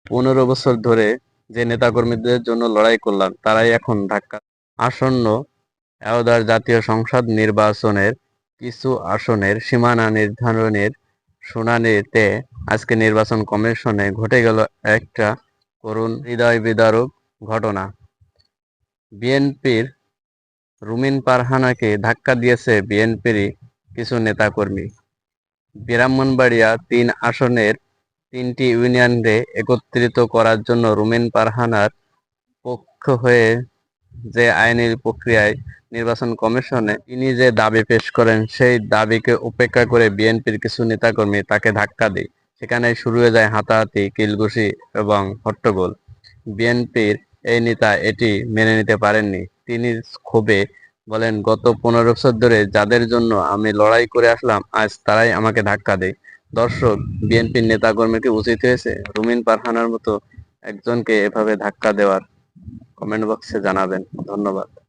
15 বছর ধরে যে নেতাকর্মীদের জন্য লড়াই করলাম তারাই এখন ধাক্কা। আসন্ন একাদশ জাতীয় সংসদ নির্বাচনের কিছু আসনের সীমানা নির্ধারণের শুনানিতে আজকে নির্বাচন কমিশনে ঘটে গেল একটা করুণ হৃদয়বিদারক ঘটনা। বিএনপির রুমিন ফারহানাকে ধাক্কা দিয়েছে বিএনপিরই কিছু নেতাকর্মী। ব্রাহ্মণবাড়িয়া ৩ আসনের ৩টি ইউনিয়নকে একত্রিত করার জন্য রুমিন ফারহানার পক্ষ হয়ে যে আইনি প্রক্রিয়ায় নির্বাচন কমিশনে তিনি যে দাবি পেশ করেন সেই দাবিকে উপেক্ষা করে বিএনপির কিছু নেতাকর্মী তাকে ধাক্কা দেয়। সেখানেই শুরু হয়ে যায় হাতাহাতি, কিলঘুষি এবং হট্টগোল। বিএনপির এই নেতা এটি মেনে নিতে পারেননি। তিনি ক্ষোভে বলেন, গত 15 বছর ধরে যাদের জন্য আমি লড়াই করে আসলাম আজ তারাই আমাকে ধাক্কা দেয়। দর্শক, বিএনপির নেতাকর্মীকে উচিত হয়েছে রুমিন ফারহানার মতো একজনকে এভাবে ধাক্কা দেওয়ার? কমেন্ট বক্সে জানাবেন। ধন্যবাদ।